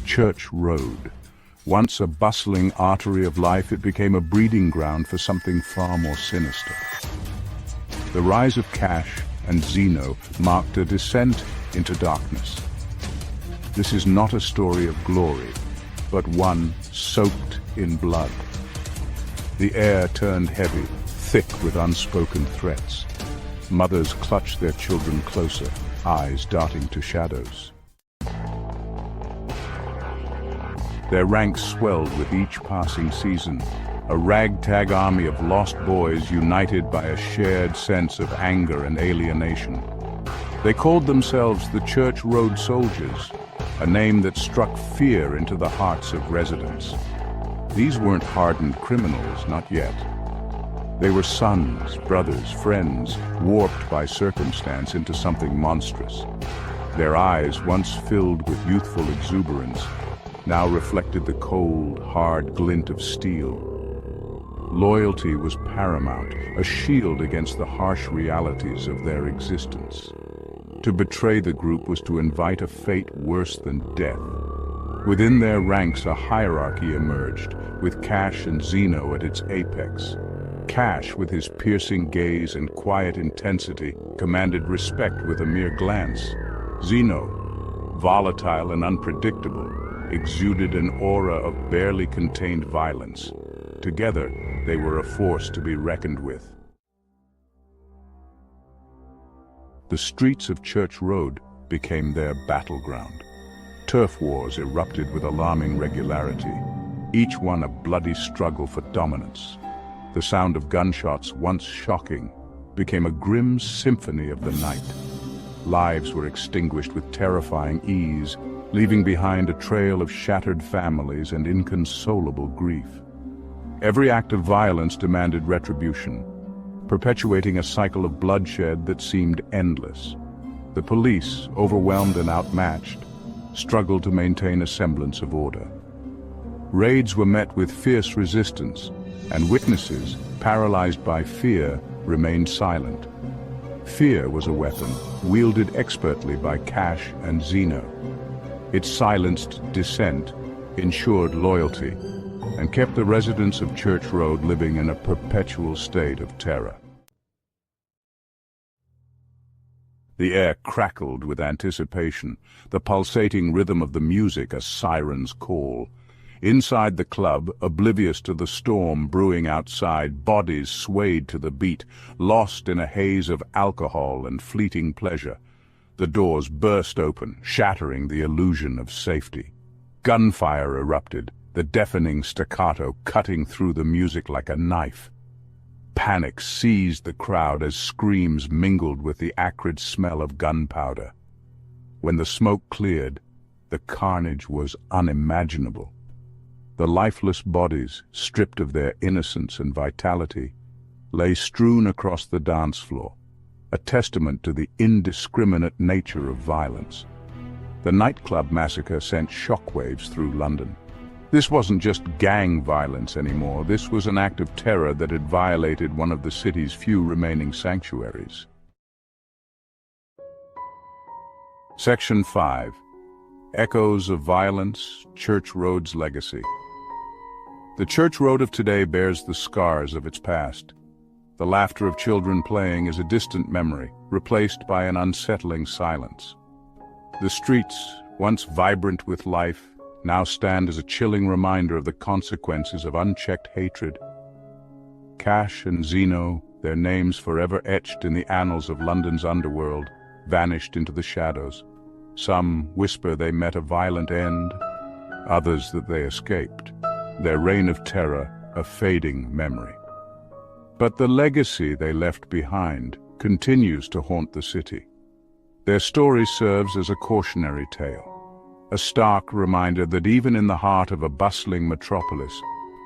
Church Road. Once a bustling artery of life, it became a breeding ground for something far more sinister. The rise of Cashh and Zino marked a descent into darkness. This is not a story of glory, but one soaked in blood. The air turned heavy, thick with unspoken threats. Mothers clutched their children closer, eyes darting to shadows. Their ranks swelled with each passing season, a ragtag army of lost boys united by a shared sense of anger and alienation. They called themselves the Church Road Soldiers, a name that struck fear into the hearts of residents. These weren't hardened criminals, not yet. They were sons, brothers, friends, warped by circumstance into something monstrous. Their eyes, once filled with youthful exuberance, now reflected the cold, hard glint of steel. Loyalty was paramount, a shield against the harsh realities of their existence. To betray the group was to invite a fate worse than death. Within their ranks, a hierarchy emerged, with Cashh and Zino at its apex. Cashh, with his piercing gaze and quiet intensity, commanded respect with a mere glance. Zino, volatile and unpredictable, exuded an aura of barely contained violence. Together, they were a force to be reckoned with. The streets of Church Road became their battleground. Turf wars erupted with alarming regularity, each one a bloody struggle for dominance. The sound of gunshots, once shocking, became a grim symphony of the night. Lives were extinguished with terrifying ease, leaving behind a trail of shattered families and inconsolable grief. Every act of violence demanded retribution, perpetuating a cycle of bloodshed that seemed endless. The police, overwhelmed and outmatched, struggled to maintain a semblance of order. Raids were met with fierce resistance, and witnesses, paralyzed by fear, remained silent. Fear was a weapon, wielded expertly by Cashh and Zino. It silenced dissent, ensured loyalty, and kept the residents of Church Road living in a perpetual state of terror. The air crackled with anticipation, the pulsating rhythm of the music a siren's call. Inside the club, oblivious to the storm brewing outside, bodies swayed to the beat, lost in a haze of alcohol and fleeting pleasure. The doors burst open, shattering the illusion of safety. Gunfire erupted, the deafening staccato cutting through the music like a knife. Panic seized the crowd as screams mingled with the acrid smell of gunpowder. When the smoke cleared, the carnage was unimaginable. The lifeless bodies, stripped of their innocence and vitality, lay strewn across the dance floor, a testament to the indiscriminate nature of violence. The Nightclub Massacre sent shockwaves through London. This wasn't just gang violence anymore. This was an act of terror that had violated one of the city's few remaining sanctuaries. Section 5. Echoes of Violence, Church Road's Legacy. The Church Road of today bears the scars of its past. The laughter of children playing is a distant memory, replaced by an unsettling silence. The streets, once vibrant with life, now stand as a chilling reminder of the consequences of unchecked hatred. Cashh and Zino, their names forever etched in the annals of London's underworld, vanished into the shadows. Some whisper they met a violent end, others that they escaped. Their reign of terror, a fading memory. But the legacy they left behind continues to haunt the city. Their story serves as a cautionary tale, a stark reminder that even in the heart of a bustling metropolis,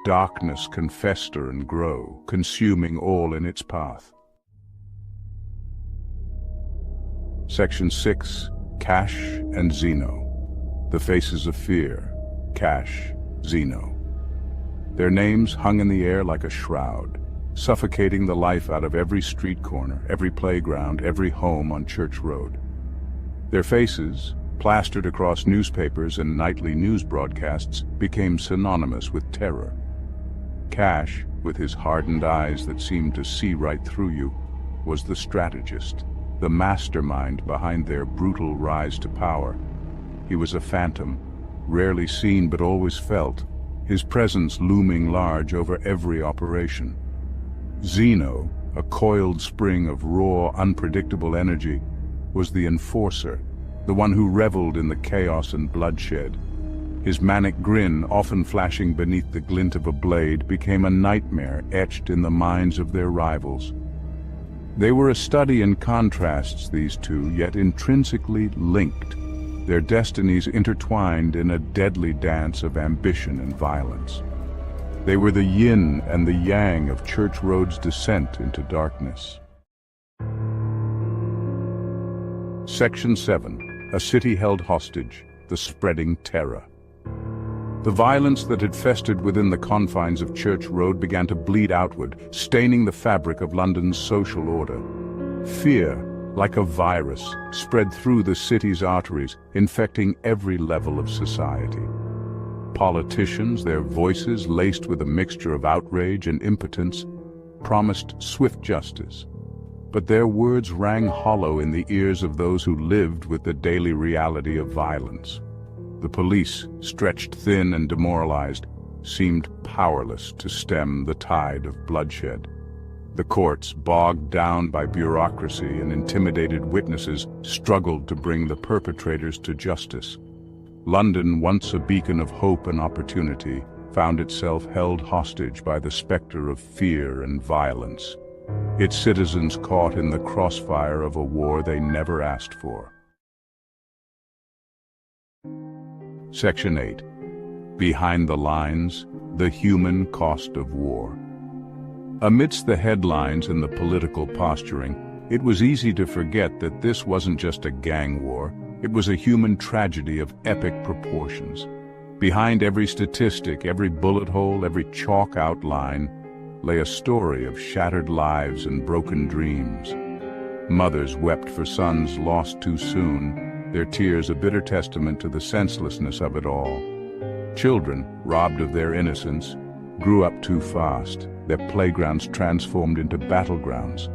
darkness can fester and grow, consuming all in its path. Section 6. Cashh and Zino. The faces of fear. Cashh, Zino. Their names hung in the air like a shroud, suffocating the life out of every street corner, every playground, every home on Church Road. Their faces, plastered across newspapers and nightly news broadcasts, became synonymous with terror. Cashh, with his hardened eyes that seemed to see right through you, was the strategist, the mastermind behind their brutal rise to power. He was a phantom, rarely seen but always felt, his presence looming large over every operation. Zino, a coiled spring of raw, unpredictable energy, was the enforcer, the one who reveled in the chaos and bloodshed. His manic grin, often flashing beneath the glint of a blade, became a nightmare etched in the minds of their rivals. They were a study in contrasts, these two, yet intrinsically linked, their destinies intertwined in a deadly dance of ambition and violence. They were the yin and the yang of Church Road's descent into darkness. Section 7. A city held hostage, the spreading terror. The violence that had festered within the confines of Church Road began to bleed outward, staining the fabric of London's social order. Fear, like a virus, spread through the city's arteries, infecting every level of society. Politicians, their voices laced with a mixture of outrage and impotence, promised swift justice. But their words rang hollow in the ears of those who lived with the daily reality of violence. The police, stretched thin and demoralized, seemed powerless to stem the tide of bloodshed. The courts, bogged down by bureaucracy and intimidated witnesses, struggled to bring the perpetrators to justice. London, once a beacon of hope and opportunity, found itself held hostage by the specter of fear and violence, its citizens caught in the crossfire of a war they never asked for. Section 8. Behind the Lines, the Human Cost of War. Amidst the headlines and the political posturing, it was easy to forget that this wasn't just a gang war, it was a human tragedy of epic proportions. Behind every statistic, every bullet hole, every chalk outline, lay a story of shattered lives and broken dreams. Mothers wept for sons lost too soon, their tears a bitter testament to the senselessness of it all. Children, robbed of their innocence, grew up too fast, their playgrounds transformed into battlegrounds.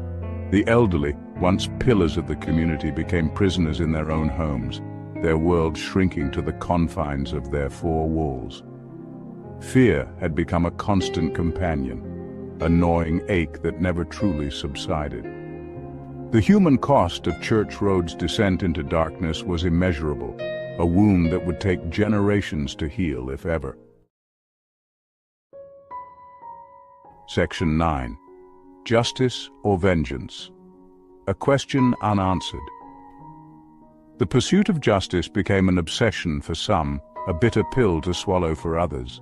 The elderly, once pillars of the community, became prisoners in their own homes, their world shrinking to the confines of their four walls. Fear had become a constant companion, a gnawing ache that never truly subsided. The human cost of Church Road's descent into darkness was immeasurable, a wound that would take generations to heal, if ever. Section 9. Justice or Vengeance? A question unanswered. The pursuit of justice became an obsession for some, a bitter pill to swallow for others.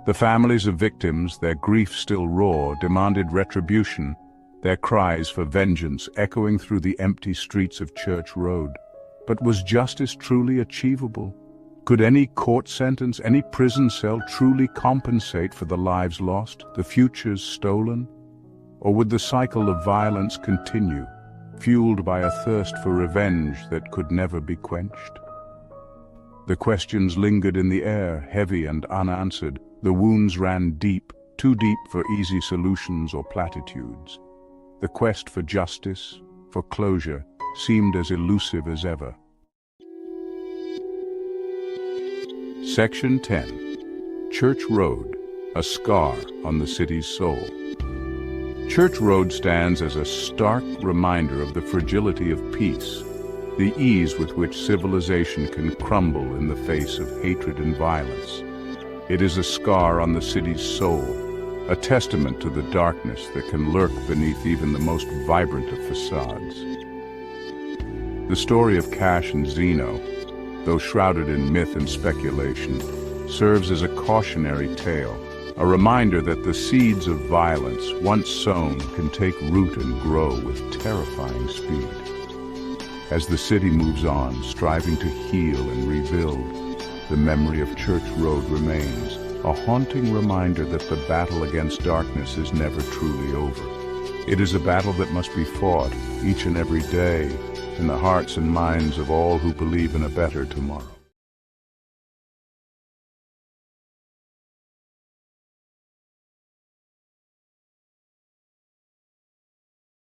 The families of victims, their grief still raw, demanded retribution, their cries for vengeance echoing through the empty streets of Church Road. But was justice truly achievable? Could any court sentence, any prison cell truly compensate for the lives lost, the futures stolen? Or would the cycle of violence continue, fueled by a thirst for revenge that could never be quenched? The questions lingered in the air, heavy and unanswered. The wounds ran deep, too deep for easy solutions or platitudes. The quest for justice, for closure, seemed as elusive as ever. Section 10. Church Road, a scar on the city's soul. Church Road stands as a stark reminder of the fragility of peace, the ease with which civilization can crumble in the face of hatred and violence. It is a scar on the city's soul, a testament to the darkness that can lurk beneath even the most vibrant of facades. The story of Cashh and Zino, though shrouded in myth and speculation, serves as a cautionary tale, a reminder that the seeds of violence, once sown, can take root and grow with terrifying speed. As the city moves on, striving to heal and rebuild, the memory of Church Road remains, a haunting reminder that the battle against darkness is never truly over. It is a battle that must be fought each and every day in the hearts and minds of all who believe in a better tomorrow.